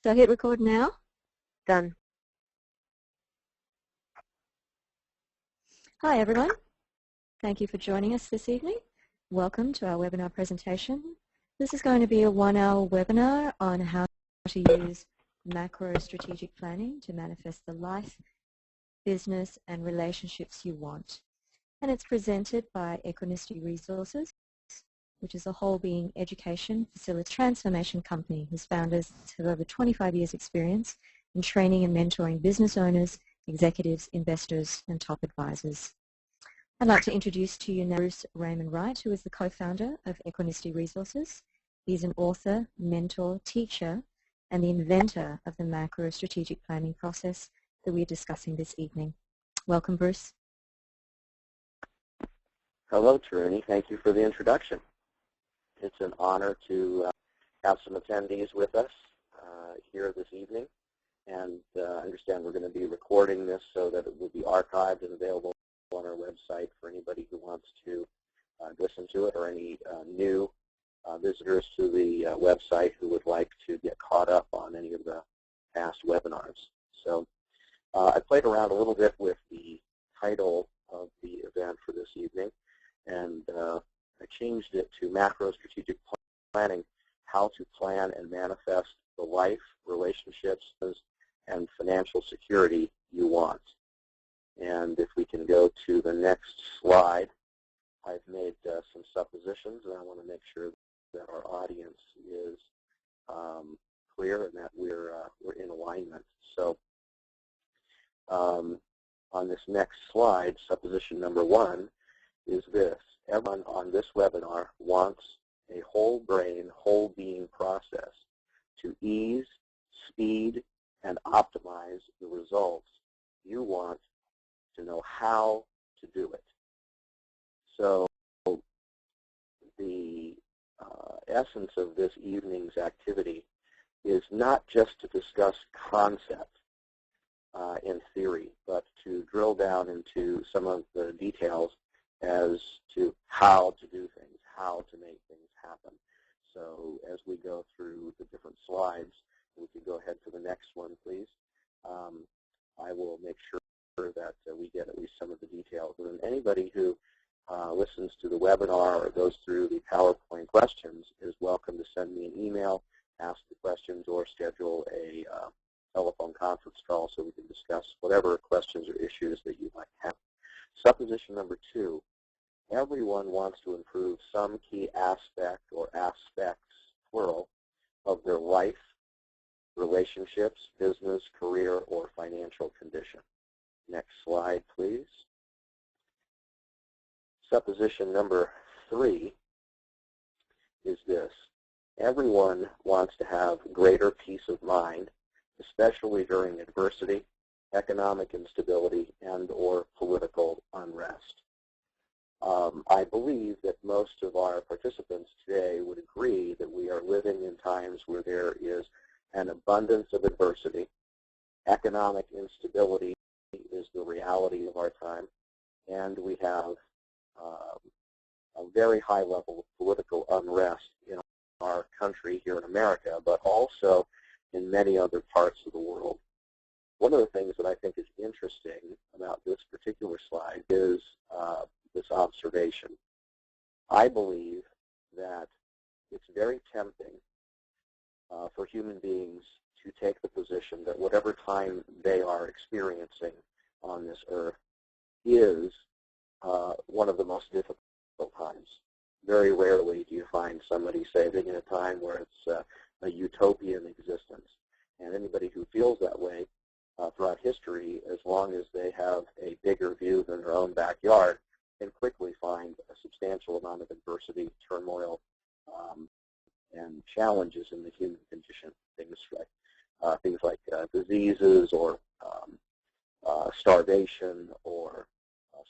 So hit record now. Done. Hi everyone. Thank you for joining us this evening. Welcome to our webinar presentation. This is going to be a 1-hour webinar on how to use macro strategic planning to manifest the life, business and relationships you want. And it's presented by Equinity Resources, which is a whole being education facility transformation company whose founders have over 25 years experience in training and mentoring business owners, executives, investors and top advisors. I'd like to introduce to you now Bruce Raymond Wright, who is the co-founder of Equinity Resources. He's an author, mentor, teacher and the inventor of the macro strategic planning process that we're discussing this evening. Welcome, Bruce. Hello, Taruni. Thank you for the introduction. It's an honor to have some attendees with us here this evening, and I understand we're going to be recording this so that it will be archived and available on our website for anybody who wants to listen to it, or any new visitors to the website who would like to get caught up on any of the past webinars. So I played around a little bit with the title of the event for this evening, and I changed it to Macro Strategic Planning, How to Plan and Manifest the Life, Relationships, and Financial Security You Want. And if we can go to the next slide, I've made some suppositions, and I want to make sure that our audience is clear and that we're in alignment. So on this next slide, supposition number 1 is this. Everyone on this webinar wants a whole brain, whole being process to ease, speed, and optimize the results you want to know how to do it. So the essence of this evening's activity is not just to discuss concept in theory, but to drill down into some of the details as to how to do things, how to make things happen. So as we go through the different slides, we can go ahead to the next one, please. I will make sure that we get at least some of the details. And anybody who listens to the webinar or goes through the PowerPoint questions is welcome to send me an email, ask the questions, or schedule a telephone conference call so we can discuss whatever questions or issues that you might have. Supposition number 2, everyone wants to improve some key aspect or aspects, plural, of their life, relationships, business, career, or financial condition. Next slide, please. Supposition number 3 is this. Everyone wants to have greater peace of mind, especially during adversity, economic instability, and or political unrest. I believe that most of our participants today would agree that we are living in times where there is an abundance of adversity. Economic instability is the reality of our time, and we have a very high level of political unrest in our country here in America, but also in many other parts of the world. One of the things that I think is interesting about this particular slide is this observation. I believe that it's very tempting for human beings to take the position that whatever time they are experiencing on this earth is one of the most difficult times. Very rarely do you find somebody saving in a time where it's a utopian existence. And anybody who feels that way throughout history, as long as they have a bigger view than their own backyard, can quickly find a substantial amount of adversity, turmoil, and challenges in the human condition. Things like diseases or starvation or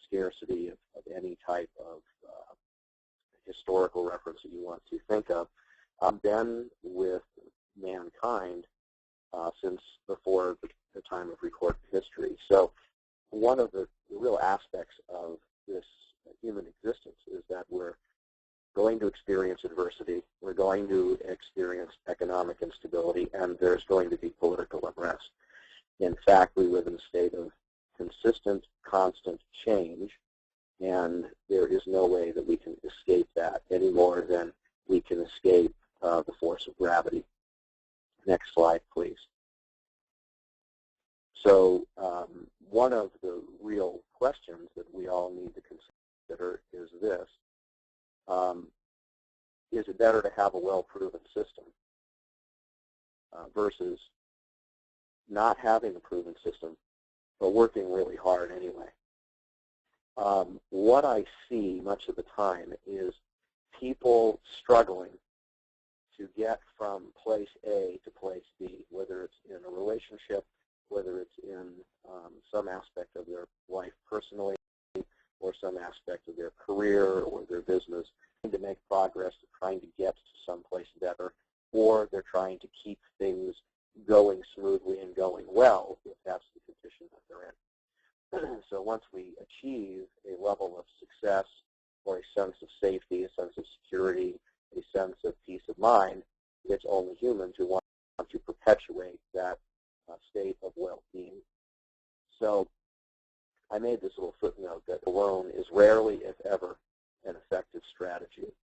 scarcity of any type of historical reference that you want to think of, been with mankind since before the time of recorded history. So one of the real aspects of this human existence is that we're going to experience adversity, we're going to experience economic instability, and there's going to be political unrest. In fact, we live in a state of consistent, constant change, and there is no way that we can escape that any more than we can escape the force of gravity. Next slide, please. So one of the real questions that we all need to consider is this. Is it better to have a well-proven system versus not having a proven system, but working really hard anyway? What I see much of the time is people struggling to get from place A to place B, whether it's in a relationship, whether it's in some aspect of their life personally, or some aspect of their career or their business, to make progress, they're trying to get to someplace better, or they're trying to keep things going smoothly and going well, if that's the condition that they're in. So once we achieve a level of success or a sense of safety, a sense of security, a sense of peace of mind, it's only human to want to perpetuate that state of well-being. So I made this little footnote that alone is rarely, if ever, an effective strategy.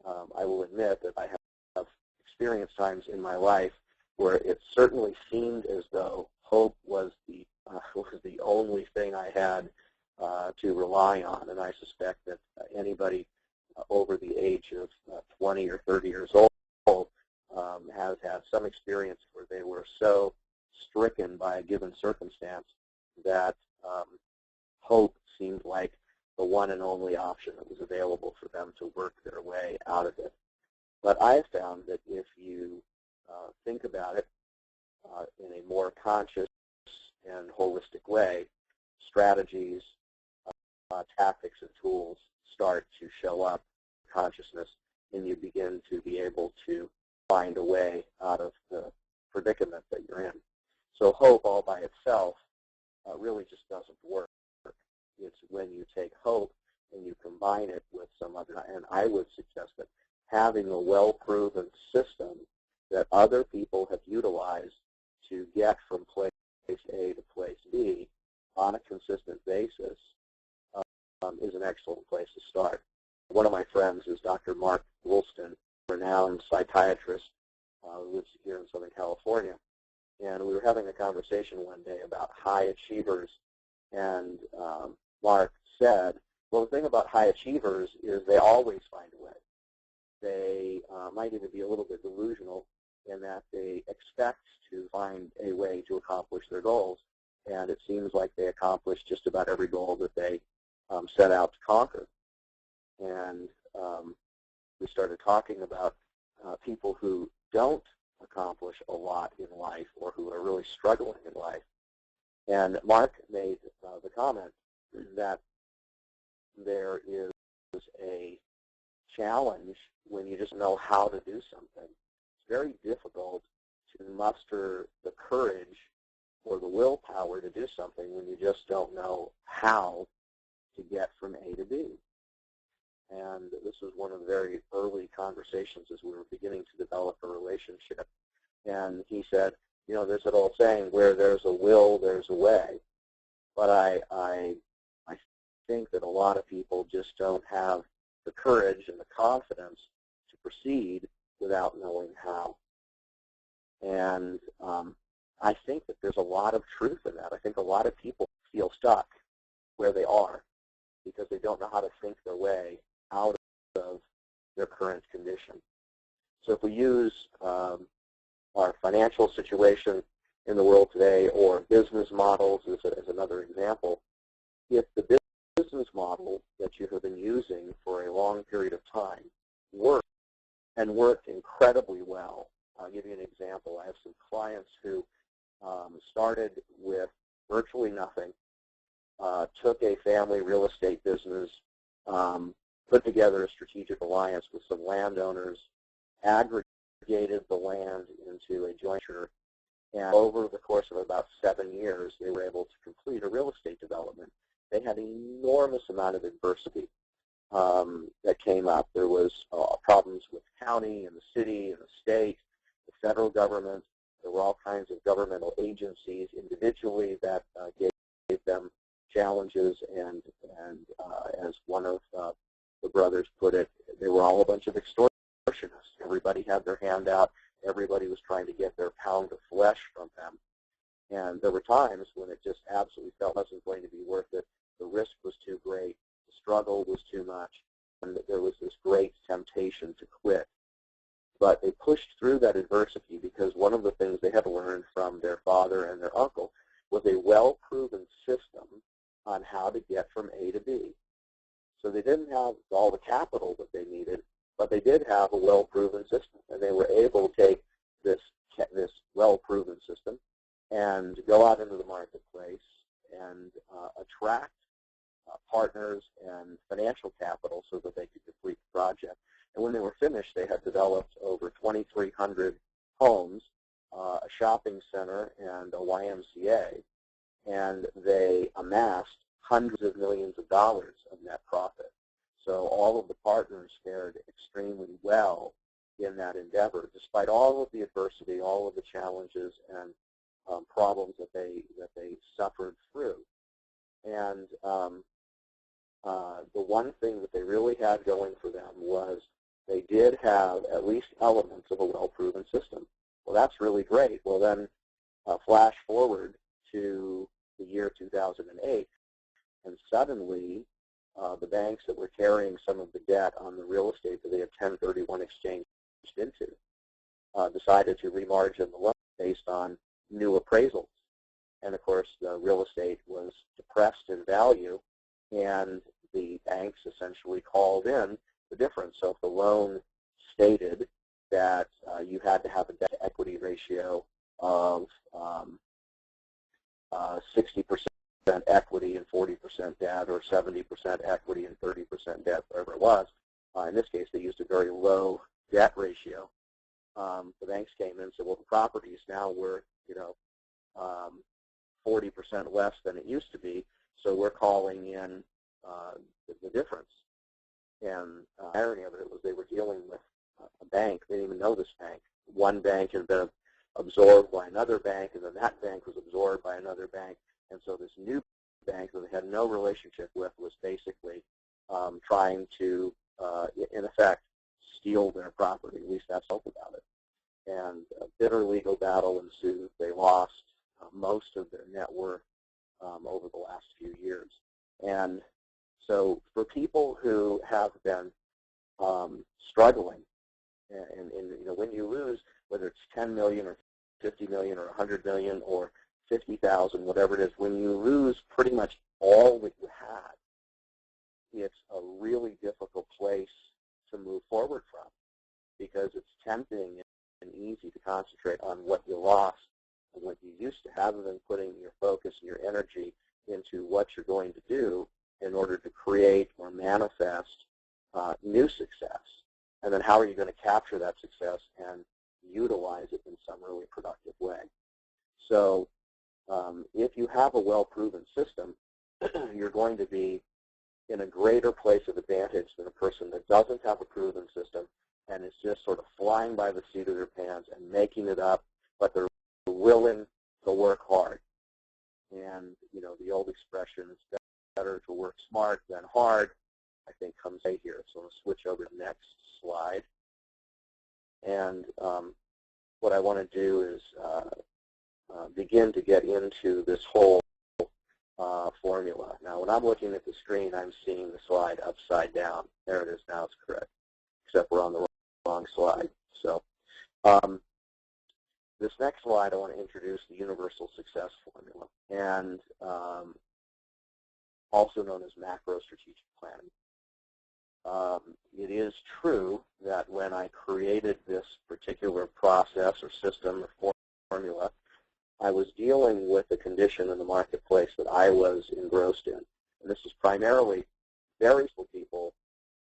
I will admit that I have experienced times in my life where it certainly seemed as though hope was the only thing I had to rely on, and I suspect that anybody over the age of 20 or 30 years old has had some experience where they were so stricken by a given circumstance that hope seemed like the one and only option that was available for them to work their way out of it. But I have found that if you think about it in a more conscious and holistic way, strategies, tactics, and tools start to show up in consciousness, and you begin to be able to find a way out of the predicament that you're in. So hope all by itself really just doesn't work. It's when you take hope and you combine it with some other, and I would suggest that having a well-proven system that other people have utilized to get from place A to place B on a consistent basis is an excellent place to start. One of my friends is Dr. Mark Woolston, a renowned psychiatrist who lives here in Southern California. And we were having a conversation one day about high achievers, and Mark said, well, the thing about high achievers is they always find a way. They might even be a little bit delusional in that they expect to find a way to accomplish their goals, and it seems like they accomplish just about every goal that they set out to conquer. And we started talking about people who don't accomplish a lot in life or who are really struggling in life. And Mark made the comment that there is a challenge when you just know how to do something. It's very difficult to muster the courage or the willpower to do something when you just don't know how to get from A to B. And this was one of the very early conversations as we were beginning to develop a relationship. And he said, you know, there's that old saying, where there's a will, there's a way. But I think that a lot of people just don't have the courage and the confidence to proceed without knowing how. And I think that there's a lot of truth in that. I think a lot of people feel stuck where they are because they don't know how to think their way out of their current condition. So if we use our financial situation in the world today or business models as another example, if the business model that you have been using for a long period of time worked and worked incredibly well. I'll give you an example. I have some clients who started with virtually nothing, took a family real estate business, put together a strategic alliance with some landowners, aggregated the land into a joint venture, and over the course of about 7 years, they were able to complete a real estate development. They had an enormous amount of adversity. that came up. There was problems with the county and the city and the state, the federal government. There were all kinds of governmental agencies individually that gave them challenges, and as one of the brothers put it, they were all a bunch of extortionists. Everybody had their hand out. Everybody was trying to get their pound of flesh from them. And there were times when it just absolutely felt it wasn't going to be worth it. The risk was too great. The struggle was too much. And there was this great temptation to quit. But they pushed through that adversity because one of the things they had learned from their father and their uncle was a well-proven system on how to get from A to B. So they didn't have all the capital that they needed, but they did have a well-proven system. And they were able to take this well-proven system and go out into the marketplace and attract partners and financial capital so that they could complete the project. And when they were finished, they had developed over 2,300 homes, a shopping center, and a YMCA, and they amassed hundreds of millions of dollars of net profit. So all of the partners fared extremely well in that endeavor, despite all of the adversity, all of the challenges and problems that they suffered through. And the one thing that they really had going for them was they did have at least elements of a well-proven system. Well, that's really great. Well, then flash forward to the year 2008, and suddenly the banks that were carrying some of the debt on the real estate that they had 1031 exchanged into decided to remargin the loan based on new appraisals. And of course, the real estate was depressed in value, and the banks essentially called in the difference. So if the loan stated that you had to have a debt-to-equity ratio of 60% equity and 40% debt, or 70% equity and 30% debt, whatever it was, in this case they used a very low debt ratio. The banks came in and said, well, the property is now worth 40% less than it used to be, so we're calling in the difference. And the irony of it was they were dealing with a bank. They didn't even know this bank. One bank had been absorbed by another bank, and then that bank was absorbed by another bank. And so this new bank that they had no relationship with was basically trying to, in effect, steal their property. At least that's hope about it. And a bitter legal battle ensued. They lost most of their net worth over the last few years. And so for people who have been struggling, and when you lose, whether it's 10 million or 50 million or 100 million or 50,000, whatever it is, when you lose pretty much all that you had, it's a really difficult place to move forward from, because it's tempting and easy to concentrate on what you lost and what you used to, rather than putting your focus and your energy into what you're going to do in order to create or manifest new success. And then how are you going to capture that success and utilize it in some really productive way? So if you have a well-proven system, you're going to be in a greater place of advantage than a person that doesn't have a proven system and is just sort of flying by the seat of their pants and making it up, but they're willing to work hard. And, the old expression, it's better to work smart than hard, I think comes right here. So I'll switch over to the next slide. And what I want to do is begin to get into this whole formula. Now, when I'm looking at the screen, I'm seeing the slide upside down. There it is now. It's correct, except we're on the wrong slide. So this next slide, I want to introduce the universal success formula, and also known as macro strategic planning. It is true that when I created this particular process or system or formula, I was dealing with a condition in the marketplace that I was engrossed in. And this is primarily very simple people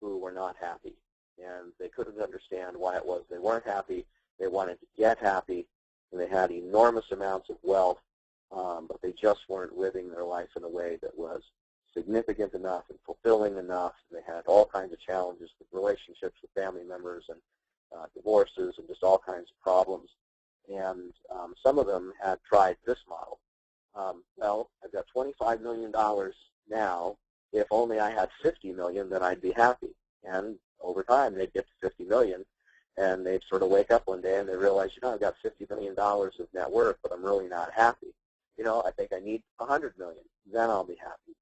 who were not happy. And they couldn't understand why it was they weren't happy. They wanted to get happy, and they had enormous amounts of wealth, but they just weren't living their life in a way that was significant enough and fulfilling enough. And they had all kinds of challenges with relationships with family members and divorces and just all kinds of problems. And some of them had tried this model. Well, I've got $25 million now. If only I had $50 million, then I'd be happy. And over time, they'd get to $50 million, and they'd sort of wake up one day and they realize, I've got $50 million of net worth, but I'm really not happy. I think I need $100 million. Then I'll be happy.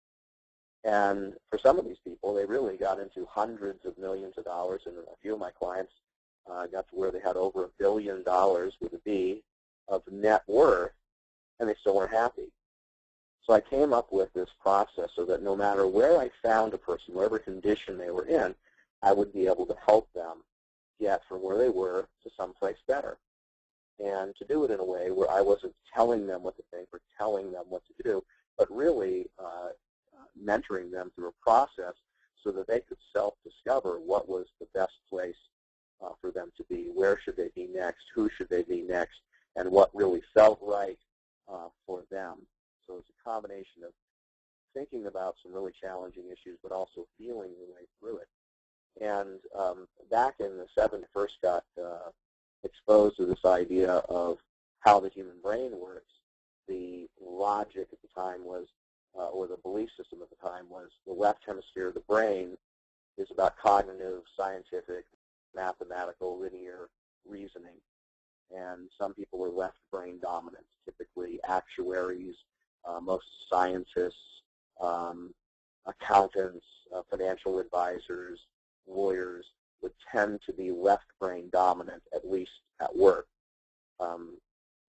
And for some of these people, they really got into hundreds of millions of dollars, and a few of my clients got to where they had over $1 billion with a B of net worth, and they still weren't happy. So I came up with this process so that no matter where I found a person, whatever condition they were in, I would be able to help them get from where they were to someplace better. And to do it in a way where I wasn't telling them what to think or telling them what to do, but really mentoring them through a process so that they could self-discover what was the best place for them to be. Where should they be next? Who should they be next? And what really felt right for them. So it's a combination of thinking about some really challenging issues, but also feeling your way through it. And back in the 70s, I first got exposed to this idea of how the human brain works. The logic at the time was, or the belief system at the time was, the left hemisphere of the brain is about cognitive, scientific, mathematical, linear reasoning. And some people are left brain dominant, typically actuaries, most scientists, accountants, financial advisors, lawyers would tend to be left brain dominant, at least at work.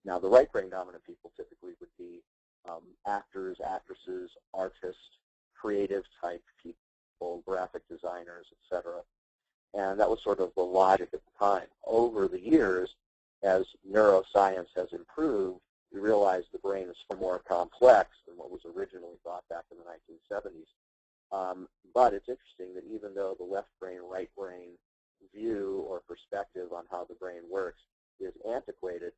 Now, the right brain dominant people typically would be actors, actresses, artists, creative type people, graphic designers, etc. And that was sort of the logic at the time. Over the years, as neuroscience has improved, we realize the brain is far more complex than what was originally thought back in the 1970s. But it's interesting that even though the left brain, right brain view or perspective on how the brain works is antiquated,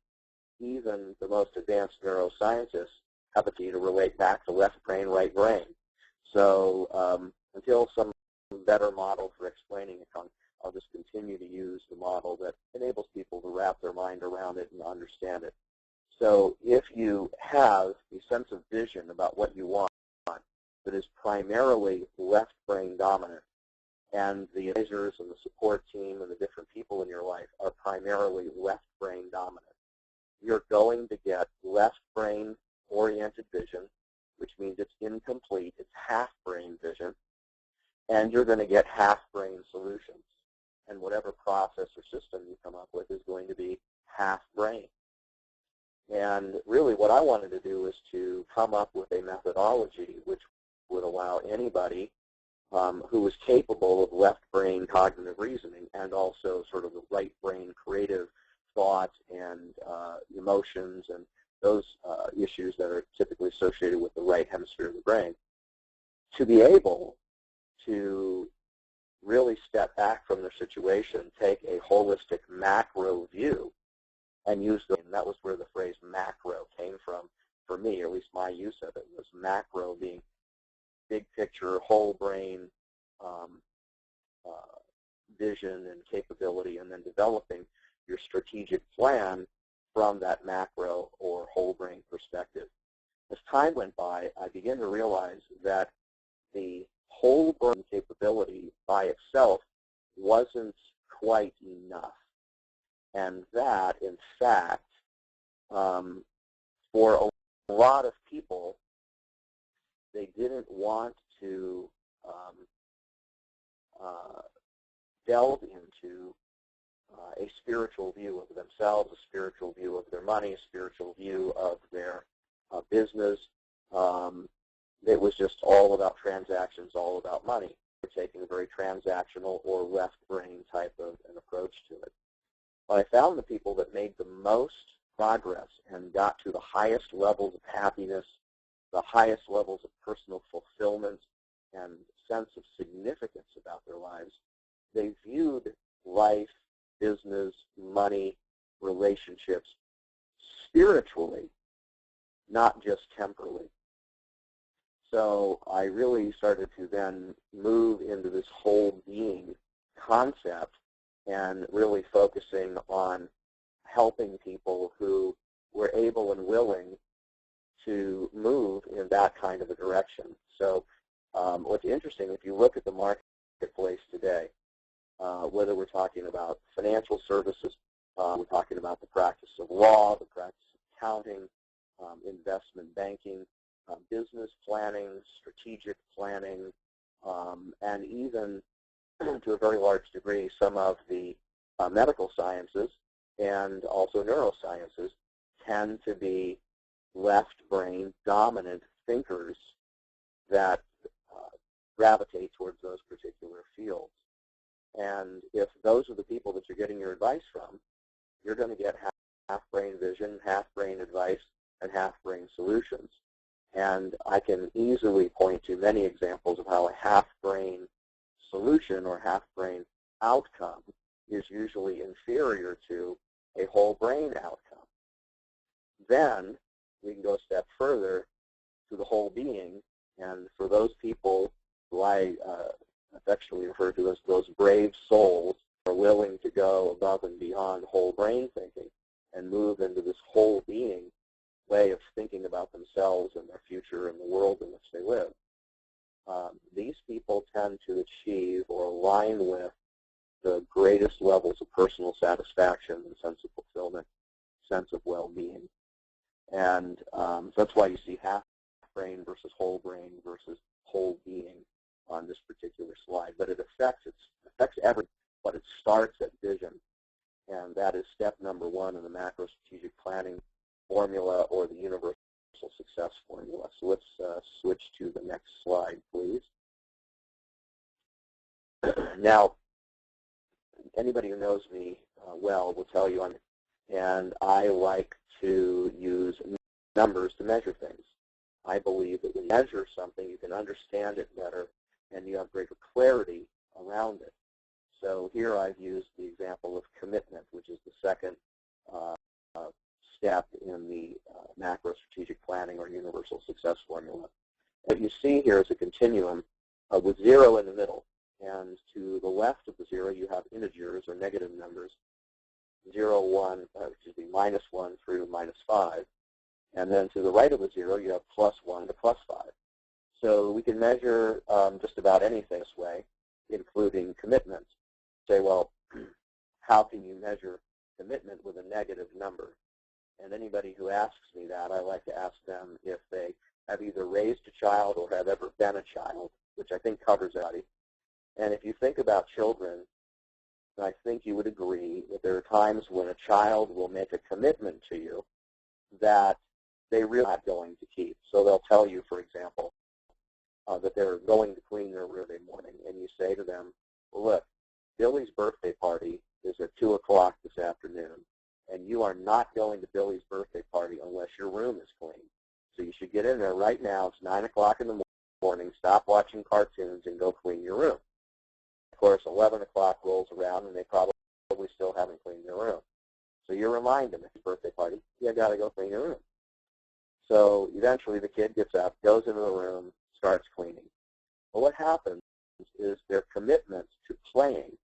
even the most advanced neuroscientists have a key to relate back to left brain, right brain. So until some better model for explaining it comes, I'll just continue to use the model that enables people to wrap their mind around it and understand it. So if you have a sense of vision about what you want that is primarily left brain dominant, and the advisors and the support team and the different people in your life are primarily left brain dominant, you're going to get left brain oriented vision, which means it's incomplete, it's half brain vision, and you're going to get half brain solutions. And whatever process or system you come up with is going to be half brain. And really what I wanted to do is to come up with a methodology which would allow anybody who was capable of left brain cognitive reasoning and also sort of the right brain creative thought and emotions and those issues that are typically associated with the right hemisphere of the brain, to be able to really step back from their situation, take a holistic macro view, and use them. And that was where the phrase macro came from for me, or at least my use of it, was macro being big picture, whole brain vision and capability, and then developing your strategic plan from that macro or whole brain perspective. As time went by, I began to realize that the whole brain capability by itself wasn't quite enough. And that, in fact, for a lot of people, they didn't want to delve into a spiritual view of themselves, a spiritual view of their money, a spiritual view of their business. It was just all about transactions, all about money. They're taking a very transactional or left brain type of an approach to it. But I found the people that made the most progress and got to the highest levels of happiness, the highest levels of personal fulfillment and sense of significance about their lives, they viewed life, business, money, relationships spiritually, not just temporally. So I really started to then move into this whole being concept and really focusing on helping people who were able and willing to move in that kind of a direction. So what's interesting, if you look at the marketplace today, whether we're talking about financial services, we're talking about the practice of law, the practice of accounting, investment banking, business planning, strategic planning, and even to a very large degree some of the medical sciences and also neurosciences tend to be left brain dominant thinkers that gravitate towards those particular fields. And if those are the people that you're getting your advice from, you're going to get half-brain vision, half-brain advice, and half-brain solutions. And I can easily point to many examples of how a half-brain solution or half-brain outcome is usually inferior to a whole brain outcome. Then we can go a step further to the whole being, and for those people who I affectionately refer to as those brave souls who are willing to go above and beyond whole brain thinking and move into this whole being way of thinking about themselves and their future and the world in which they live. These people tend to achieve or align with the greatest levels of personal satisfaction and sense of fulfillment, sense of well-being. And that's why you see half brain versus whole brain versus whole being on this particular slide. But it affects everything, but it starts at vision. And that is step number one in the macro strategic planning formula or the universal success formula. So let's switch to the next slide, please. Now, anybody who knows me well will tell you and I like to use numbers to measure things. I believe that when you measure something, you can understand it better and you have greater clarity around it. So here I've used the example of commitment, which is the second step in the macro strategic planning or universal success formula. What you see here is a continuum with 0 in the middle. And to the left of the 0, you have integers or negative numbers, -1 through -5. And then to the right of the 0, you have +1 to +5. So we can measure just about anything this way, including commitment. Say, well, how can you measure commitment with a negative number? And anybody who asks me that, I like to ask them if they have either raised a child or have ever been a child, which I think covers everybody. And if you think about children, I think you would agree that there are times when a child will make a commitment to you that they really are not going to keep. So they'll tell you, for example, that they're going to clean their room every morning, and you say to them, well, look, Billy's birthday party is at 2 o'clock this afternoon, and you are not going to Billy's birthday party unless your room is clean. So you should get in there right now. It's 9 o'clock in the morning. Stop watching cartoons and go clean your room. Of course, 11 o'clock rolls around, and they probably still haven't cleaned their room. So you remind them, it's his birthday party, you got to go clean your room. So eventually the kid gets up, goes into the room, starts cleaning. But what happens is their commitment to playing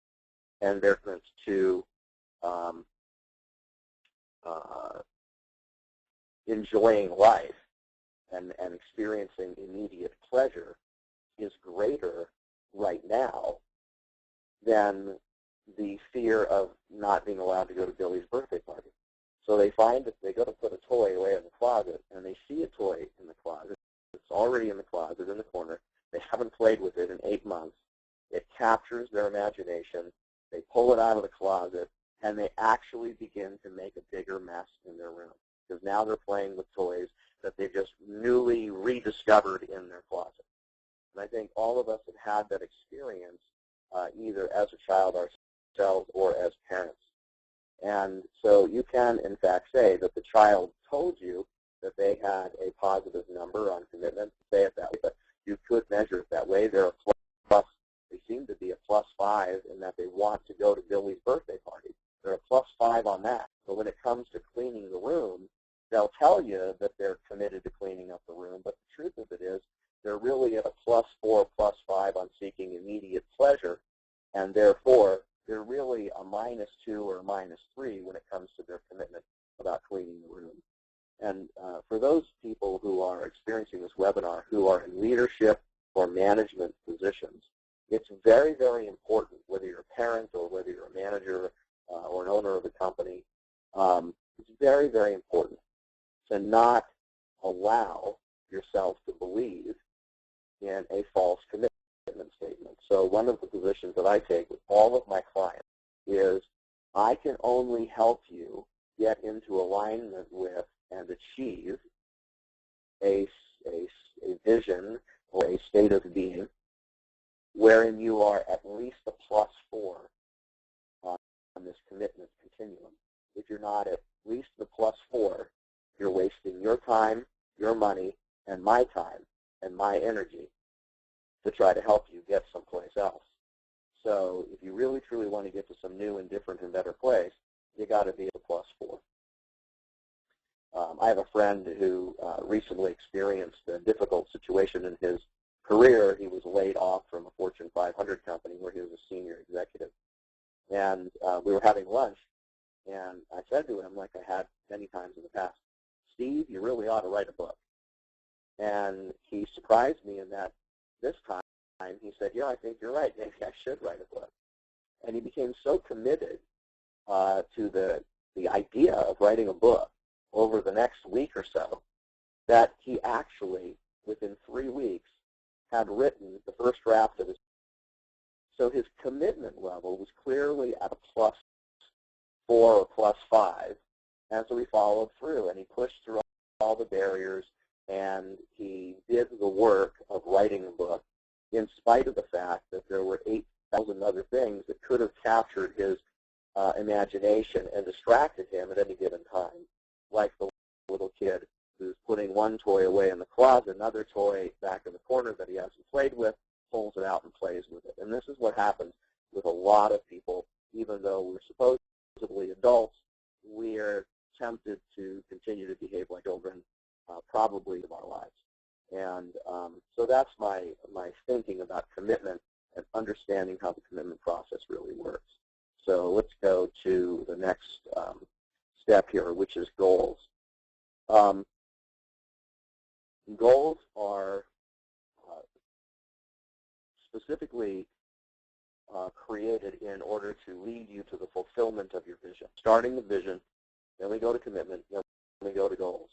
and their commitment to enjoying life and experiencing immediate pleasure is greater right now than the fear of not being allowed to go to Billy's birthday party. So they find that they go to put a toy away in the closet, and they see a toy in the closet. It's already in the closet in the corner. They haven't played with it in 8 months. It captures their imagination. They pull it out of the closet, and they actually begin to make a bigger mess in their room because now they're playing with toys that they've just newly rediscovered in their closet. And I think all of us have had that experience either as a child ourselves or as parents. And so you can, in fact, say that the child told you that they had a positive number on commitment, say it that way, but you could measure it that way. They're a plus, they seem to be a +5 in that they want to go to Billy's birthday party. They're a +5 on that. But when it comes to cleaning the room, they'll tell you that they're committed to cleaning up the room, but the truth of it is they're really at a +4, +5 on seeking immediate pleasure, and therefore they're really a -2 or a -3 when it comes to their commitment about cleaning the room. And for those people who are experiencing this webinar who are in leadership or management positions, it's very, very important, whether you're a parent or whether you're a manager or an owner of a company, it's very, very important to not allow yourself to believe in a false commitment statement. So one of the positions that I take with all of my clients is I can only help you get into alignment with and achieve a vision or a state of being wherein you are at least a +4 on this commitment continuum. If you're not at least the +4, you're wasting your time, your money, and my time and my energy to try to help you get someplace else. So if you really, truly want to get to some new and different and better place, you got to be a +4. I have a friend who recently experienced a difficult situation in his career. He was laid off from a Fortune 500 company where he was a senior executive. And we were having lunch, and I said to him, like I had many times in the past, Steve, you really ought to write a book. And he surprised me in that this time he said, yeah, I think you're right. Maybe I should write a book. And he became so committed to the idea of writing a book over the next week or so that he actually, within 3 weeks, had written the first draft of his. So his commitment level was clearly at a +4 or +5, and so he followed through, and he pushed through all the barriers, and he did the work of writing a book in spite of the fact that there were 8,000 other things that could have captured his imagination and distracted him at any given time, like the little kid who's putting one toy away in the closet, another toy back in the corner that he hasn't played with, pulls it out and plays with it. And this is what happens with a lot of people. Even though we're supposedly adults, we're tempted to continue to behave like children probably of our lives. And so that's my thinking about commitment and understanding how the commitment process really works. So let's go to the next step here, which is goals. Goals are specifically created in order to lead you to the fulfillment of your vision. Starting the vision, then we go to commitment, then we go to goals.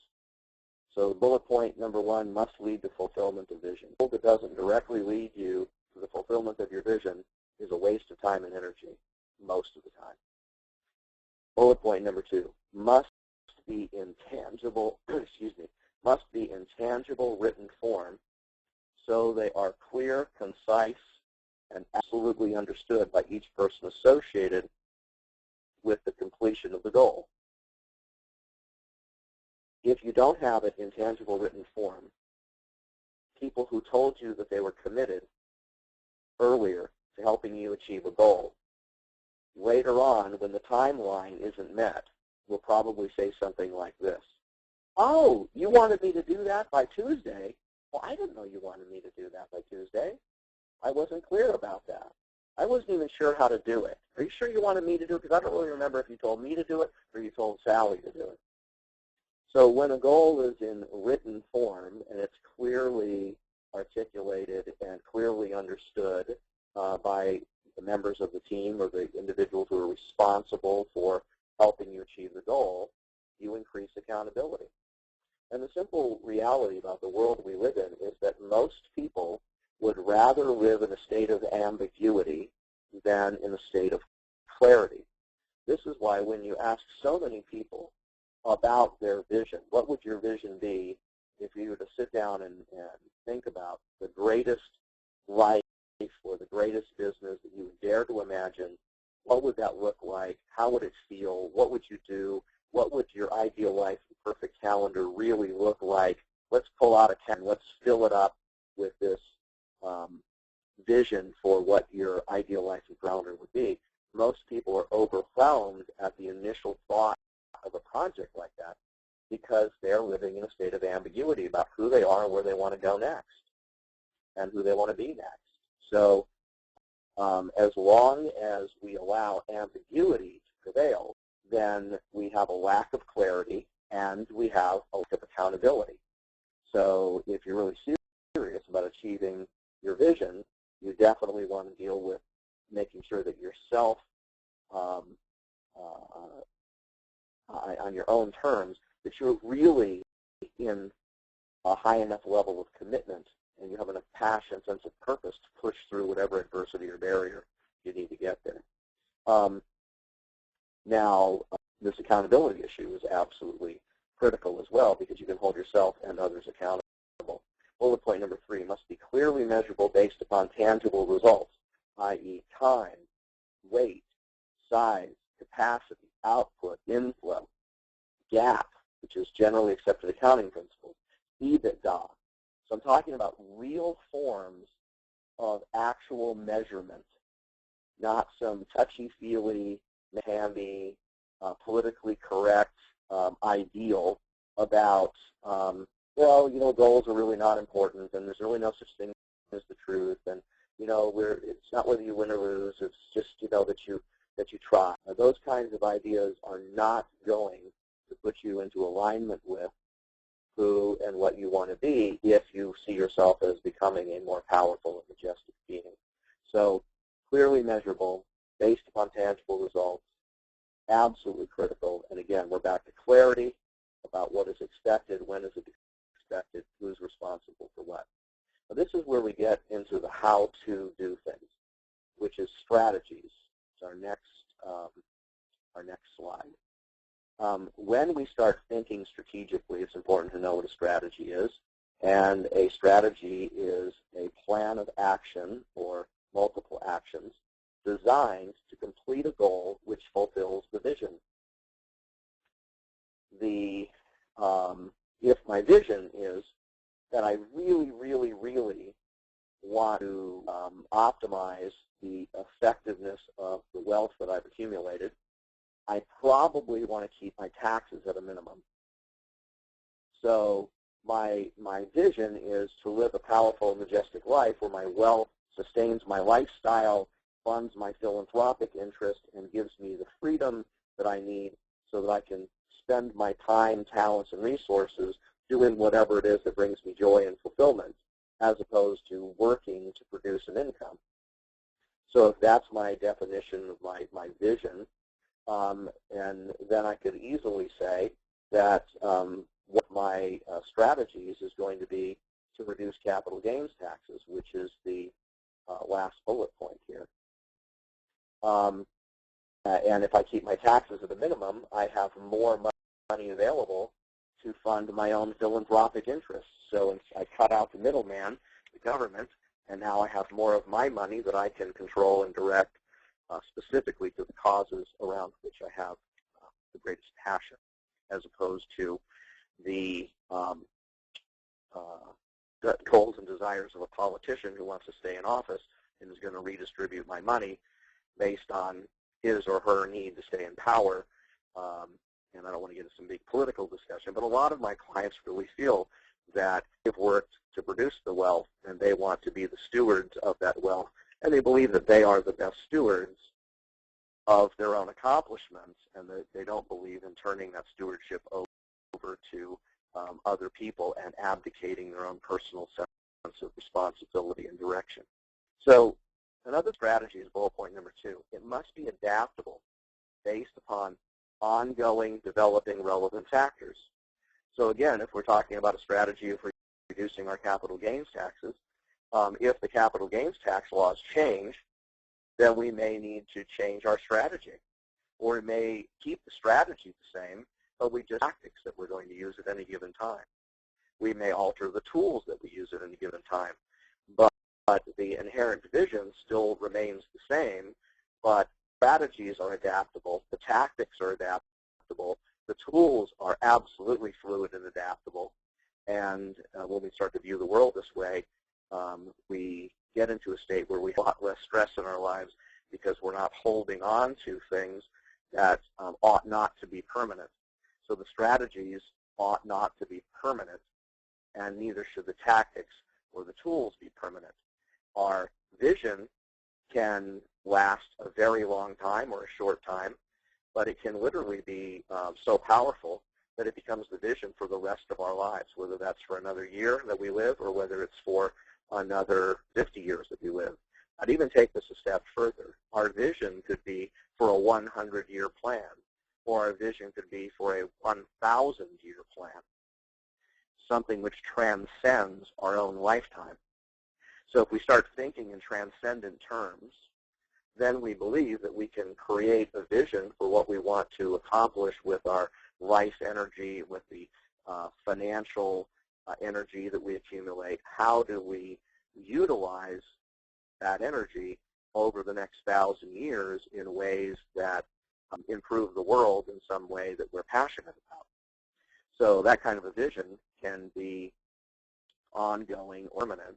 So bullet point number 1 must lead to fulfillment of vision. A goal that doesn't directly lead you to the fulfillment of your vision is a waste of time and energy most of the time. Bullet point number 2 must be in tangible, must be in tangible written form so they are clear, concise, and absolutely understood by each person associated with the completion of the goal. If you don't have it in tangible written form, people who told you that they were committed earlier to helping you achieve a goal, later on, when the timeline isn't met, will probably say something like this. Oh, you wanted me to do that by Tuesday? Well, I didn't know you wanted me to do that by Tuesday. I wasn't clear about that. I wasn't even sure how to do it. Are you sure you wanted me to do it? Because I don't really remember if you told me to do it or you told Sally to do it. So when a goal is in written form and it's clearly articulated and clearly understood by the members of the team or the individuals who are responsible for helping you achieve the goal, you increase accountability. And the simple reality about the world we live in is that most people would rather live in a state of ambiguity than in a state of clarity. This is why when you ask so many people about their vision, what would your vision be if you were to sit down and think about the greatest life or the greatest business that you would dare to imagine, what would that look like? How would it feel? What would you do? What would your ideal life and perfect calendar really look like? Let's pull out a calendar. Let's fill it up with this vision for what your ideal life and calendar would be. Most people are overwhelmed at the initial thought of a project like that because they're living in a state of ambiguity about who they are and where they want to go next. and who they want to be next. So as long as we allow ambiguity to prevail, then we have a lack of clarity and we have a lack of accountability. So if you're really serious about achieving your vision, you definitely want to deal with making sure that yourself, on your own terms, that you're really in a high enough level of commitment and you have enough passion, sense of purpose to push through whatever adversity or barrier you need to get there. Now, this accountability issue is absolutely critical as well because you can hold yourself and others accountable. Bullet point number 3 must be clearly measurable based upon tangible results, i.e. time, weight, size, capacity, output, inflow, GAAP, which is generally accepted accounting principles, EBITDA. So I'm talking about real forms of actual measurement, not some touchy-feely, hammy, politically correct ideal about, well, goals are really not important, and there's really no such thing as the truth, and it's not whether you win or lose. It's just that you try. Now, those kinds of ideas are not going to put you into alignment with who and what you want to be if you see yourself as becoming a more powerful and majestic being. So clearly measurable, based upon tangible results, absolutely critical. And again, we're back to clarity about what is expected, when is it expected, who's responsible for what. Now, this is where we get into the how to do things, which is strategies. It's our next slide. When we start thinking strategically, it's important to know what a strategy is. And a strategy is a plan of action or multiple actions designed to complete a goal which fulfills the vision. If my vision is that I really, really, really want to optimize the effectiveness of the wealth that I've accumulated, I probably want to keep my taxes at a minimum. So my vision is to live a powerful, majestic life where my wealth sustains my lifestyle, funds my philanthropic interest, and gives me the freedom that I need so that I can spend my time, talents, and resources doing whatever it is that brings me joy and fulfillment, as opposed to working to produce an income. So if that's my definition of my vision, and then I could easily say that what my strategies is going to be to reduce capital gains taxes, which is the last bullet point here. And if I keep my taxes at a minimum, I have more money available to fund my own philanthropic interests. So I cut out the middleman, the government, and now I have more of my money that I can control and direct specifically to the causes around which I have the greatest passion, as opposed to the goals and desires of a politician who wants to stay in office and is going to redistribute my money based on his or her need to stay in power. And I don't want to get into some big political discussion, but a lot of my clients really feel that they've worked to produce the wealth and they want to be the stewards of that wealth, and they believe that they are the best stewards of their own accomplishments, and they don't believe in turning that stewardship over to other people and abdicating their own personal sense of responsibility and direction. So another strategy is bullet point number 2. It must be adaptable based upon ongoing developing relevant factors. So again, if we're talking about a strategy for reducing our capital gains taxes, if the capital gains tax laws change, then we may need to change our strategy. Or we may keep the strategy the same, but we just tactics that we're going to use at any given time. We may alter the tools that we use at any given time, but the inherent vision still remains the same, but strategies are adaptable, the tactics are adaptable, the tools are absolutely fluid and adaptable, and when we start to view the world this way, we get into a state where we have a lot less stress in our lives because we're not holding on to things that ought not to be permanent. So the strategies ought not to be permanent, and neither should the tactics. or the tools be permanent. Our vision can last a very long time or a short time, but it can literally be so powerful that it becomes the vision for the rest of our lives, whether that's for another year that we live or whether it's for another 50 years that we live. I'd even take this a step further. Our vision could be for a 100-year plan, or our vision could be for a 1,000-year plan, something which transcends our own lifetime. So if we start thinking in transcendent terms, then we believe that we can create a vision for what we want to accomplish with our life energy, with the financial energy that we accumulate. How do we utilize that energy over the next 1,000 years in ways that improve the world in some way that we're passionate about? So that kind of a vision can be ongoing or permanent,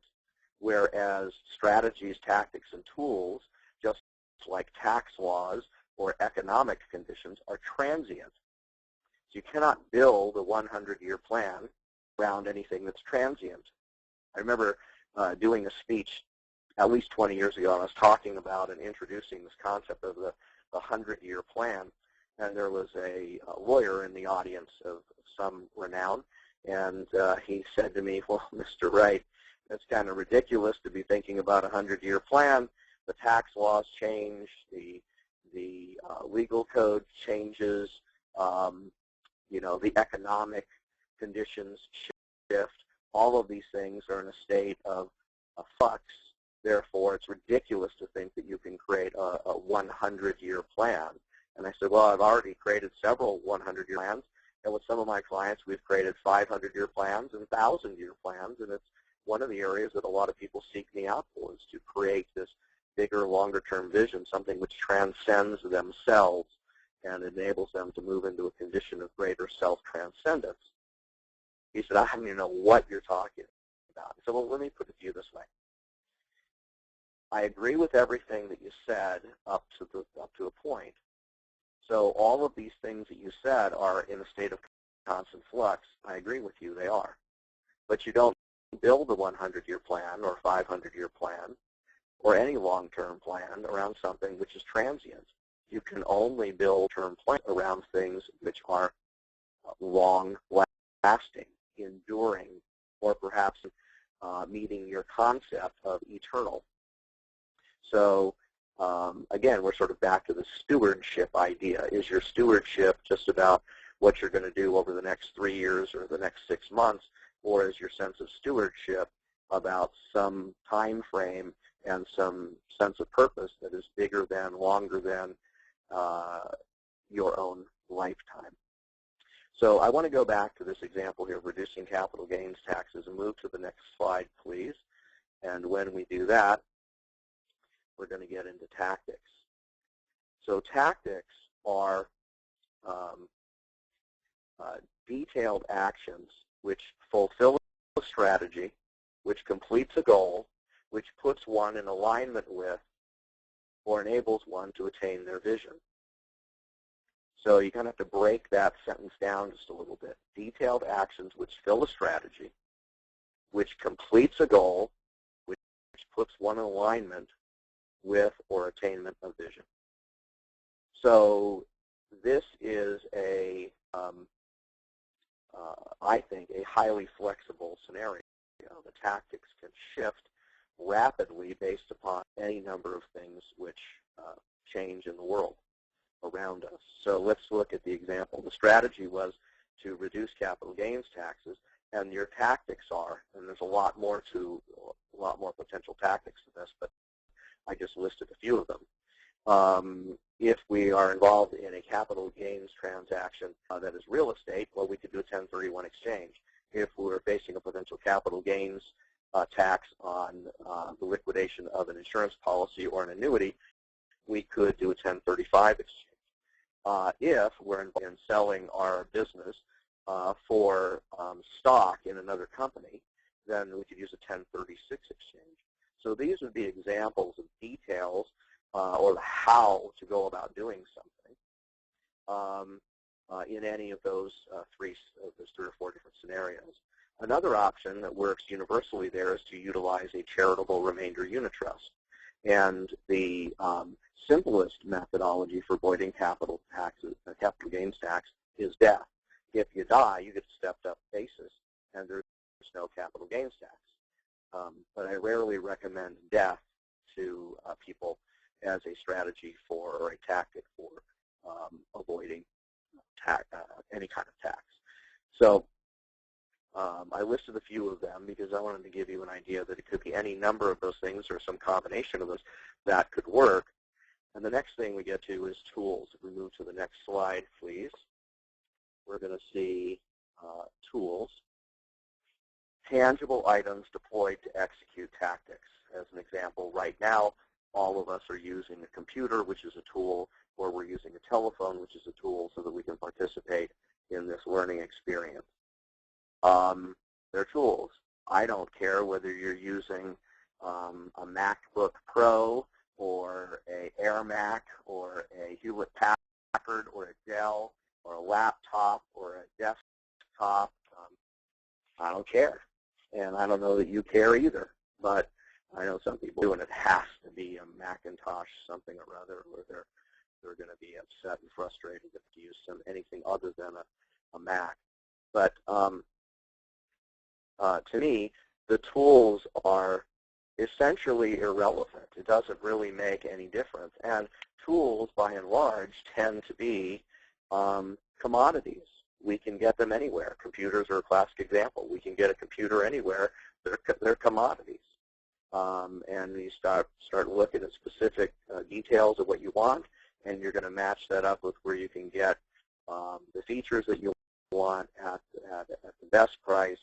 whereas strategies, tactics, and tools, just like tax laws or economic conditions, are transient. So you cannot build a 100-year plan around anything that's transient. I remember doing a speech at least 20 years ago, and I was talking about and introducing this concept of the 100-year plan, and there was a lawyer in the audience of some renown, and he said to me, well, Mr. Wright, it's kind of ridiculous to be thinking about a 100-year plan. The tax laws change, the legal code changes, the economic conditions shift. All of these things are in a state of flux. Therefore, it's ridiculous to think that you can create a 100-year plan. And I said, well, I've already created several 100-year plans. And with some of my clients, we've created 500-year plans and 1,000-year plans. And it's one of the areas that a lot of people seek me out for, is to create this bigger, longer-term vision, something which transcends themselves and enables them to move into a condition of greater self-transcendence. He said, I don't even know what you're talking about. So, well, let me put it to you this way. I agree with everything that you said up to a point. So all of these things that you said are in a state of constant flux. I agree with you, they are. But you don't build a 100-year plan or 500-year plan or any long-term plan around something which is transient. You can only build term plans around things which are long-lasting, enduring, or perhaps meeting your concept of eternal. So again, we're sort of back to the stewardship idea. Is your stewardship just about what you're going to do over the next 3 years or the next 6 months, or is your sense of stewardship about some time frame and some sense of purpose that is bigger than, longer than your own lifetime? So I want to go back to this example here of reducing capital gains taxes and move to the next slide, please. And when we do that, we're going to get into tactics. So tactics are detailed actions which fulfill a strategy, which completes a goal, which puts one in alignment with or enables one to attain their vision. So you kind of have to break that sentence down just a little bit. Detailed actions which fill a strategy, which completes a goal, which puts one in alignment with or attainment of vision. So this is I think, a highly flexible scenario. The tactics can shift rapidly based upon any number of things which change in the world around us. So let's look at the example. The strategy was to reduce capital gains taxes, and your tactics are, and there's a lot more potential tactics to this, but I just listed a few of them. If we are involved in a capital gains transaction that is real estate, well, we could do a 1031 exchange. If we're facing a potential capital gains tax on the liquidation of an insurance policy or an annuity, we could do a 1035 exchange. If we're involved in selling our business for stock in another company, then we could use a 1036 exchange. So these would be examples of details or how to go about doing something in any of those three or four different scenarios. Another option that works universally there is to utilize a charitable remainder unit trust. And the simplest methodology for avoiding capital gains tax is death. If you die, you get a stepped-up basis, and there's no capital gains tax. But I rarely recommend death to people as a strategy for or a tactic for avoiding any kind of tax. So I listed a few of them because I wanted to give you an idea that it could be any number of those things or some combination of those that could work. And the next thing we get to is tools. If we move to the next slide, please, we're going to see tools. Tangible items deployed to execute tactics. As an example, right now, all of us are using a computer, which is a tool, or we're using a telephone, which is a tool, so that we can participate in this learning experience. They're tools. I don't care whether you're using a MacBook Pro or a Air Mac or a Hewlett Packard or a Dell or a laptop or a desktop. I don't care. And I don't know that you care either. But I know some people do, and it has to be a Macintosh something or other, or they're going to be upset and frustrated if you use anything other than a Mac. But to me, the tools are essentially irrelevant. It doesn't really make any difference. And tools, by and large, tend to be commodities. We can get them anywhere. Computers are a classic example. We can get a computer anywhere. They're commodities. And you start looking at specific details of what you want, and you're going to match that up with where you can get the features that you want at the best price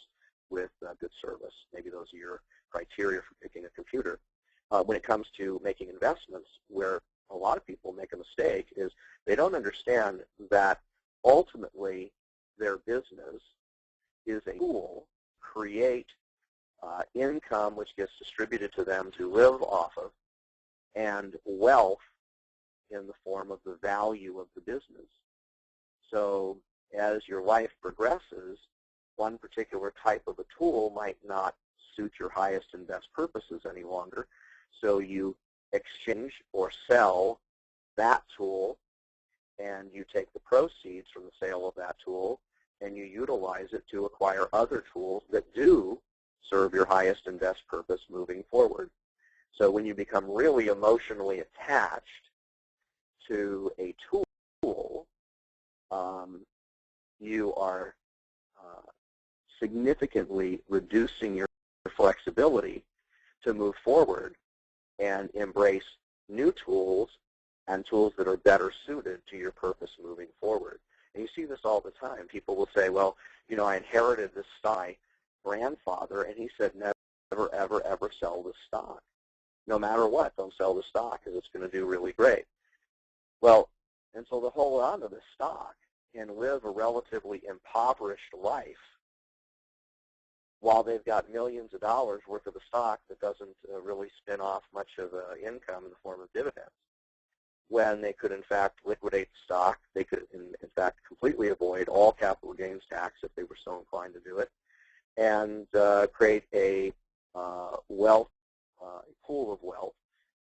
with good service. Maybe those are your criteria for picking a computer. When it comes to making investments, where a lot of people make a mistake is they don't understand that ultimately their business is a tool to create income which gets distributed to them to live off of, and wealth in the form of the value of the business. So as your life progresses, one particular type of a tool might not suit your highest and best purposes any longer. So you exchange or sell that tool, and you take the proceeds from the sale of that tool, and you utilize it to acquire other tools that do serve your highest and best purpose moving forward. So when you become really emotionally attached to a tool, you are significantly reducing your flexibility to move forward and embrace new tools and tools that are better suited to your purpose moving forward. And you see this all the time. People will say, well, you know, I inherited this stock from my grandfather, and he said never, ever, ever sell this stock. No matter what, don't sell the stock because it's going to do really great. Well, and so they'll hold on to this stock and live a relatively impoverished life while they've got millions of dollars worth of the stock that doesn't really spin off much of income in the form of dividends. When they could, in fact, liquidate the stock, they could, in fact, completely avoid all capital gains tax if they were so inclined to do it, and create a pool of wealth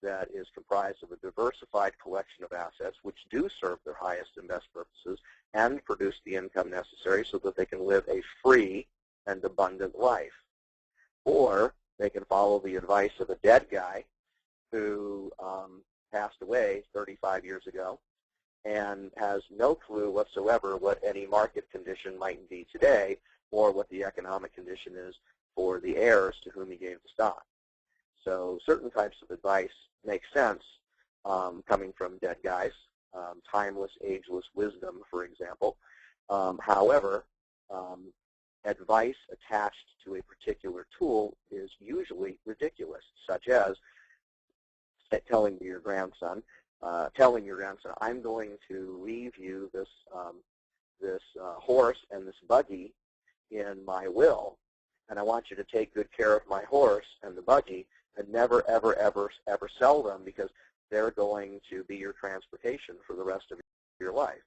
that is comprised of a diversified collection of assets which do serve their highest and best purposes and produce the income necessary so that they can live a free and abundant life. Or they can follow the advice of a dead guy who passed away 35 years ago and has no clue whatsoever what any market condition might be today or what the economic condition is for the heirs to whom he gave the stock. So certain types of advice make sense coming from dead guys, timeless, ageless wisdom, for example. However, advice attached to a particular tool is usually ridiculous, such as telling your grandson, I'm going to leave you this horse and this buggy in my will, and I want you to take good care of my horse and the buggy and never, ever, ever, ever sell them because they're going to be your transportation for the rest of your life.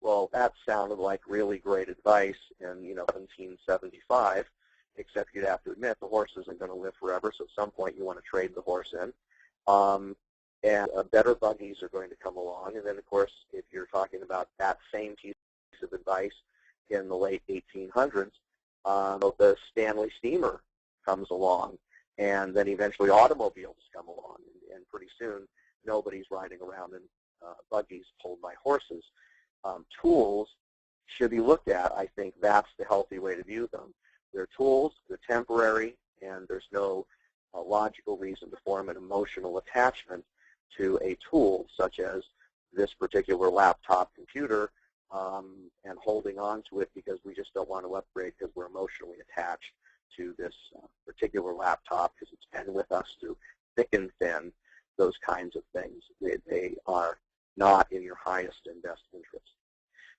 Well, that sounded like really great advice in 1775, except you'd have to admit the horse isn't going to live forever, so at some point you want to trade the horse in. And better buggies are going to come along. And then, of course, if you're talking about that same piece of advice in the late 1800s, the Stanley steamer comes along, and then eventually automobiles come along, and pretty soon nobody's riding around in buggies pulled by horses. Tools should be looked at. I think that's the healthy way to view them. They're tools, they're temporary, and there's no logical reason to form an emotional attachment to a tool such as this particular laptop computer and holding on to it because we just don't want to upgrade because we're emotionally attached to this particular laptop because it's been with us through thick and thin, those kinds of things. They are not in your highest and best interest.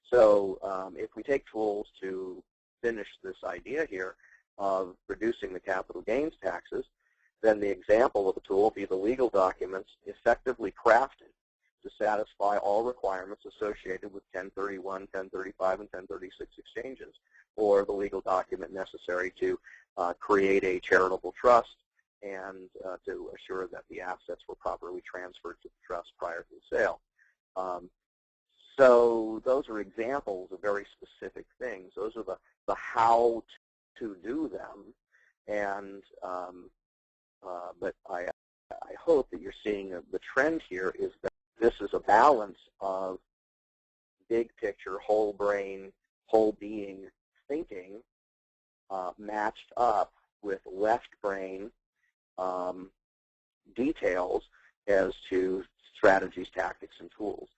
So if we take tools to finish this idea here of reducing the capital gains taxes, then the example of a tool will be the legal documents effectively crafted to satisfy all requirements associated with 1031, 1035, and 1036 exchanges, or the legal document necessary to create a charitable trust and to assure that the assets were properly transferred to the trust prior to the sale. So those are examples of very specific things. Those are the how to do them, and but I hope that you're seeing the trend here is that this is a balance of big picture, whole brain, whole being thinking matched up with left brain details as to strategies, tactics, and tools.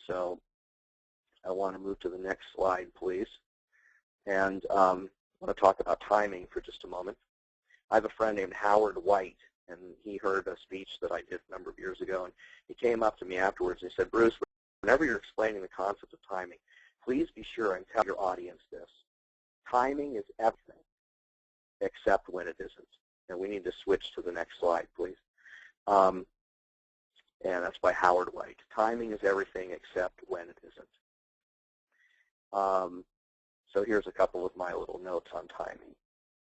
So I want to move to the next slide, please. And I want to talk about timing for just a moment. I have a friend named Howard Wright, and he heard a speech that I did a number of years ago, and he came up to me afterwards and he said, Bruce, whenever you're explaining the concept of timing, please be sure and tell your audience this. Timing is everything except when it isn't. And we need to switch to the next slide, please. And that's by Howard Wright. Timing is everything except when it isn't. So here's a couple of my little notes on timing.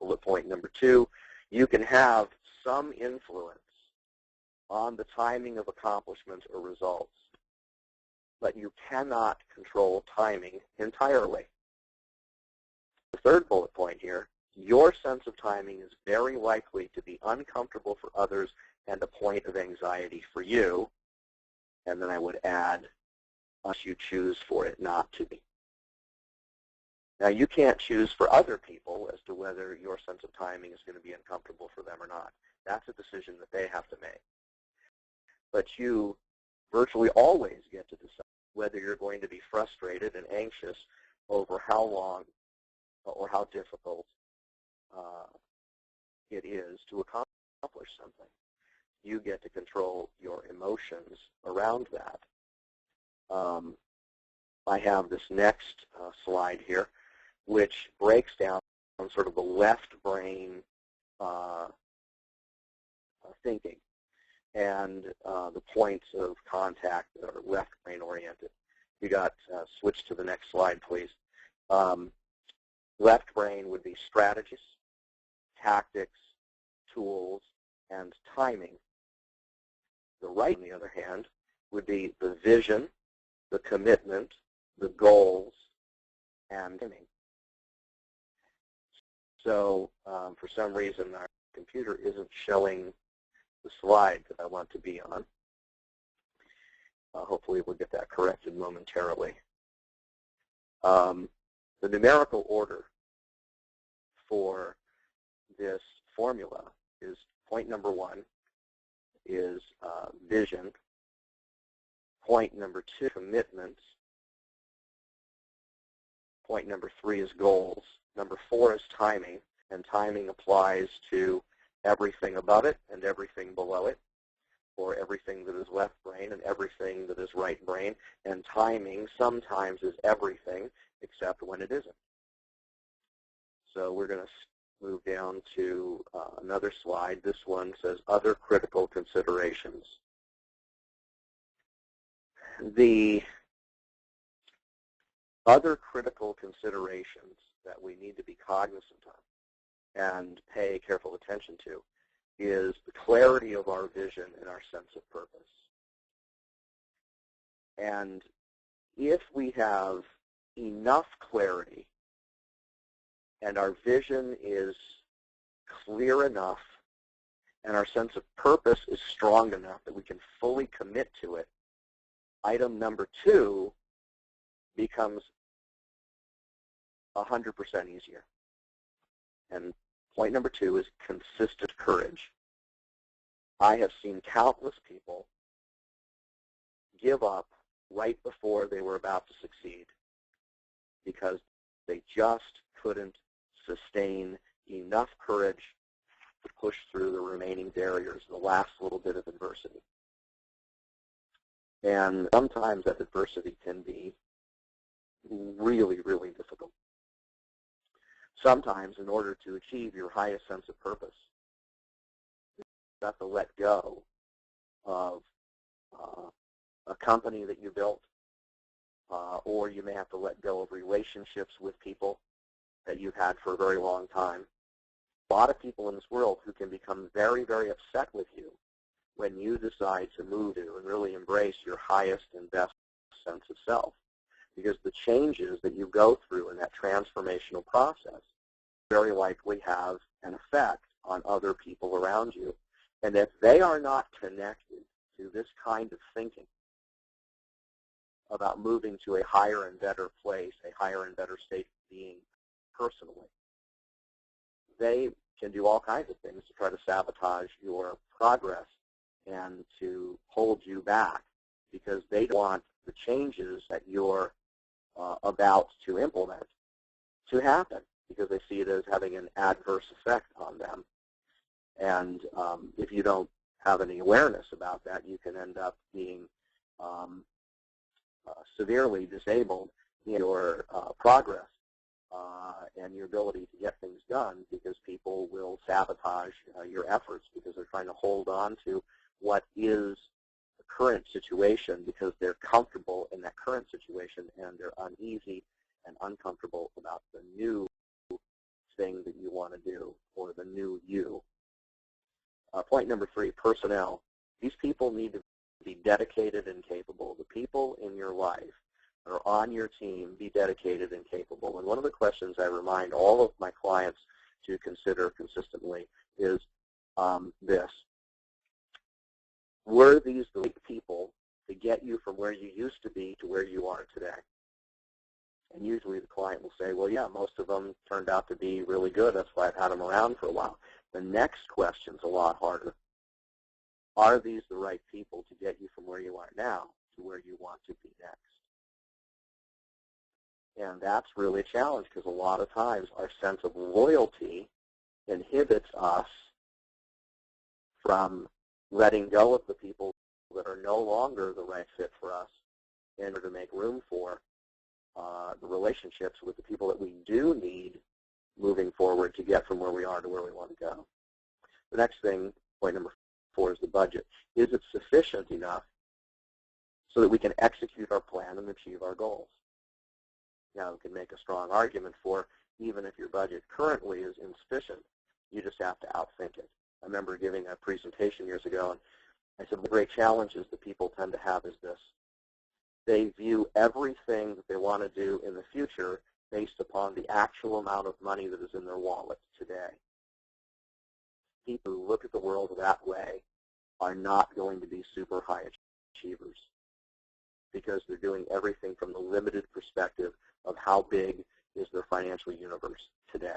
Bullet point number 2, you can have some influence on the timing of accomplishments or results, but you cannot control timing entirely. The third bullet point here, your sense of timing is very likely to be uncomfortable for others and a point of anxiety for you. And then I would add, unless you choose for it not to be. Now, you can't choose for other people as to whether your sense of timing is going to be uncomfortable for them or not. That's a decision that they have to make. But you virtually always get to decide whether you're going to be frustrated and anxious over how long or how difficult it is to accomplish something. You get to control your emotions around that. I have this next slide here, which breaks down sort of the left brain thinking and the points of contact that are left brain oriented. You got switch to the next slide, please. Left brain would be strategies, tactics, tools, and timing. The right, on the other hand, would be the vision, the commitment, the goals, and timing. So for some reason, our computer isn't showing the slide that I want to be on. Hopefully we'll get that corrected momentarily. The numerical order for this formula is point number 1 is vision. Point number 2, commitments. Point number 3 is goals. Number 4 is timing, and timing applies to everything above it and everything below it, or everything that is left brain and everything that is right brain. And timing sometimes is everything except when it isn't. So we're going to move down to another slide. This one says other critical considerations. The other critical considerations that we need to be cognizant of and pay careful attention to is the clarity of our vision and our sense of purpose. And if we have enough clarity and our vision is clear enough and our sense of purpose is strong enough that we can fully commit to it, item number 2 becomes 100% easier. And point number 2 is consistent courage. I have seen countless people give up right before they were about to succeed because they just couldn't sustain enough courage to push through the remaining barriers, the last little bit of adversity. And sometimes that adversity can be really, really difficult. Sometimes, in order to achieve your highest sense of purpose, you have to let go of a company that you built, or you may have to let go of relationships with people that you've had for a very long time. A lot of people in this world who can become very, very upset with you when you decide to move to and really embrace your highest and best sense of self, because the changes that you go through in that transformational process very likely have an effect on other people around you. And if they are not connected to this kind of thinking about moving to a higher and better place, a higher and better state of being personally, they can do all kinds of things to try to sabotage your progress and to hold you back because they don't want the changes that you're about to implement to happen, because they see it as having an adverse effect on them. And if you don't have any awareness about that, you can end up being severely disabled in your progress and your ability to get things done, because people will sabotage your efforts because they're trying to hold on to what is the current situation because they're comfortable in that current situation and they're uneasy and uncomfortable about the new thing that you want to do or the new you. Point number 3, personnel. These people need to be dedicated and capable. The people in your life that are on your team, be dedicated and capable. And one of the questions I remind all of my clients to consider consistently is this. Were these the right people to get you from where you used to be to where you are today? And usually the client will say, well, yeah, most of them turned out to be really good. That's why I've had them around for a while. The next question's a lot harder. Are these the right people to get you from where you are now to where you want to be next? And that's really a challenge because a lot of times our sense of loyalty inhibits us from letting go of the people that are no longer the right fit for us in order to make room for the relationships with the people that we do need moving forward to get from where we are to where we want to go. The next thing, point number 4, is the budget. Is it sufficient enough so that we can execute our plan and achieve our goals? Now, we can make a strong argument for even if your budget currently is insufficient, you just have to outthink it. I remember giving a presentation years ago, and I said the great challenges that people tend to have is this. They view everything that they want to do in the future based upon the actual amount of money that is in their wallet today. People who look at the world that way are not going to be super high achievers because they're doing everything from the limited perspective of how big is their financial universe today.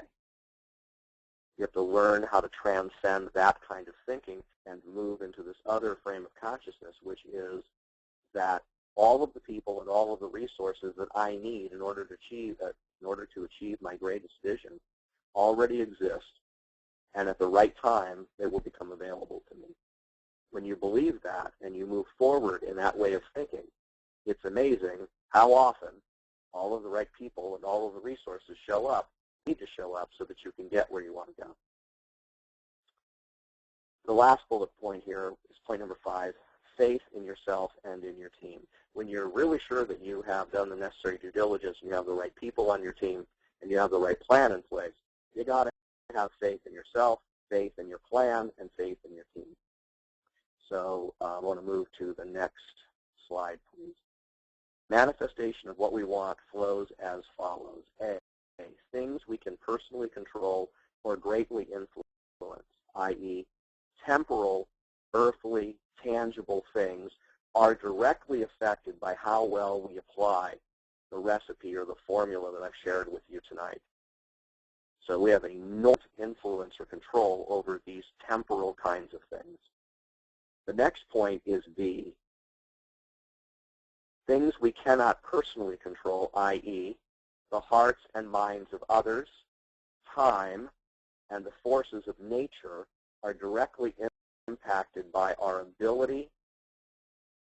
You have to learn how to transcend that kind of thinking and move into this other frame of consciousness, which is that all of the people and all of the resources that I need in order to achieve my greatest vision already exist, and at the right time they will become available to me. When you believe that and you move forward in that way of thinking, it's amazing how often all of the right people and all of the resources need to show up so that you can get where you want to go. The last bullet point here is point number 5, faith in yourself and in your team. When you're really sure that you have done the necessary due diligence and you have the right people on your team and you have the right plan in place, you got to have faith in yourself, faith in your plan, and faith in your team. So I want to move to the next slide, please. Manifestation of what we want flows as follows. A, things we can personally control or greatly influence, i.e., temporal, earthly, tangible things are directly affected by how well we apply the recipe or the formula that I've shared with you tonight. So we have enormous influence or control over these temporal kinds of things. The next point is B. Things we cannot personally control, i.e., the hearts and minds of others, time, and the forces of nature are directly impacted by our ability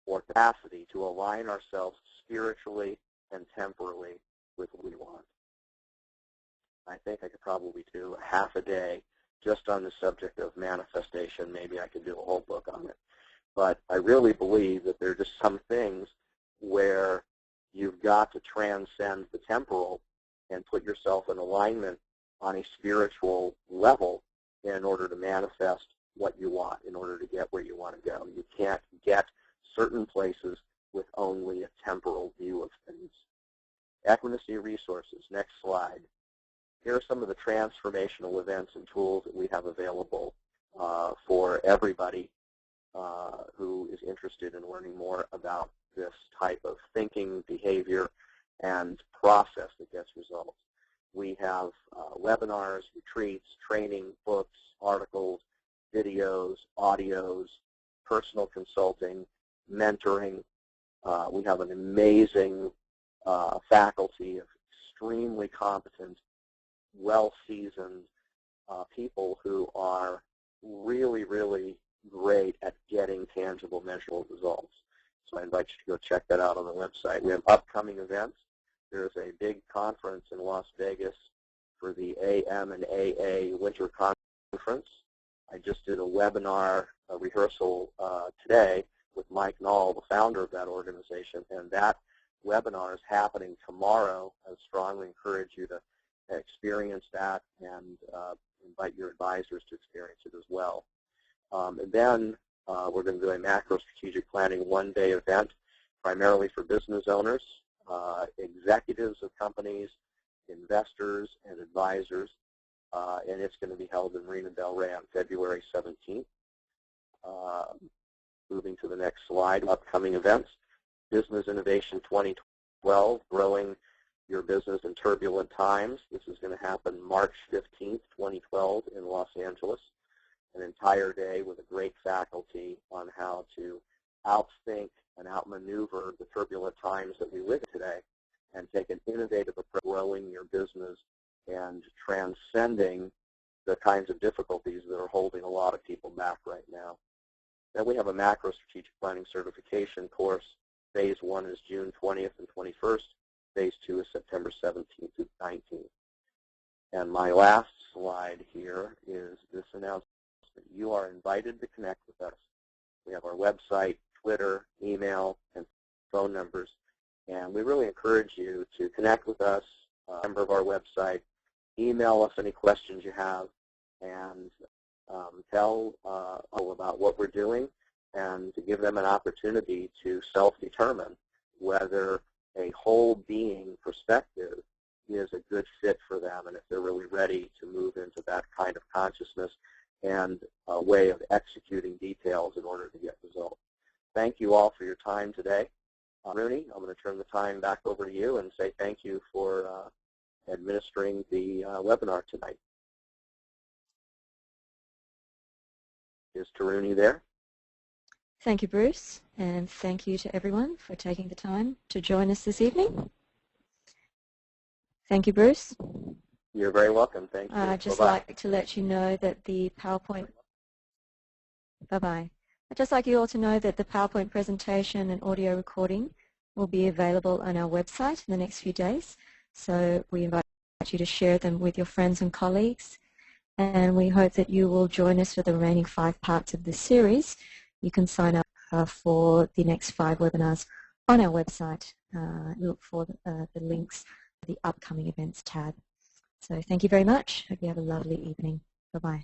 or capacity to align ourselves spiritually and temporally with what we want. I think I could probably do a half a day just on the subject of manifestation. Maybe I could do a whole book on it. But I really believe that there are just some things where you've got to transcend the temporal and put yourself in alignment on a spiritual level in order to manifest what you want, in order to get where you want to go. You can't get certain places with only a temporal view of things. Equinacy resources, next slide. Here are some of the transformational events and tools that we have available for everybody who is interested in learning more about this type of thinking, behavior, and process that gets results. We have webinars, retreats, training, books, articles, videos, audios, personal consulting, mentoring. We have an amazing faculty of extremely competent, well-seasoned people who are really, really great at getting tangible, measurable results. So I invite you to go check that out on the website. We have upcoming events. There's a big conference in Las Vegas for the AM and AA Winter Conference. I just did a webinar rehearsal today with Mike Knoll, the founder of that organization, and that webinar is happening tomorrow. I would strongly encourage you to experience that and invite your advisors to experience it as well. And then we're going to do a macro strategic planning one-day event, primarily for business owners, executives of companies, investors, and advisors, and it's going to be held in Marina Del Rey on February 17th. Moving to the next slide, upcoming events. Business Innovation 2012, Growing Your Business in Turbulent Times. This is going to happen March 15th, 2012 in Los Angeles. An entire day with a great faculty on how to outthink and outmaneuver the turbulent times that we live in today and take an innovative approach to growing your business and transcending the kinds of difficulties that are holding a lot of people back right now. Then we have a macro strategic planning certification course. Phase 1 is June 20th and 21st. Phase 2 is September 17th to 19th. And my last slide here is this announcement. You are invited to connect with us. We have our website, Twitter, email, and phone numbers. And we really encourage you to connect with us, a member of our website, email us any questions you have, and tell all about what we're doing, and to give them an opportunity to self-determine whether a whole being perspective is a good fit for them and if they're really ready to move into that kind of consciousness and a way of executing details in order to get results. Thank you all for your time today. Rooney, I'm going to turn the time back over to you and say thank you for administering the webinar tonight. Is Taruni there? Thank you, Bruce, and thank you to everyone for taking the time to join us this evening. Thank you, Bruce. You're very welcome. Thank you. I'd just Bye-bye. like to let you know that the PowerPoint, bye-bye. I'd just like you all to know that the PowerPoint presentation and audio recording will be available on our website in the next few days. So we invite you to share them with your friends and colleagues. And we hope that you will join us for the remaining 5 parts of this series. You can sign up for the next 5 webinars on our website. Look for the links to the upcoming events tab. So thank you very much. Hope you have a lovely evening. Bye-bye.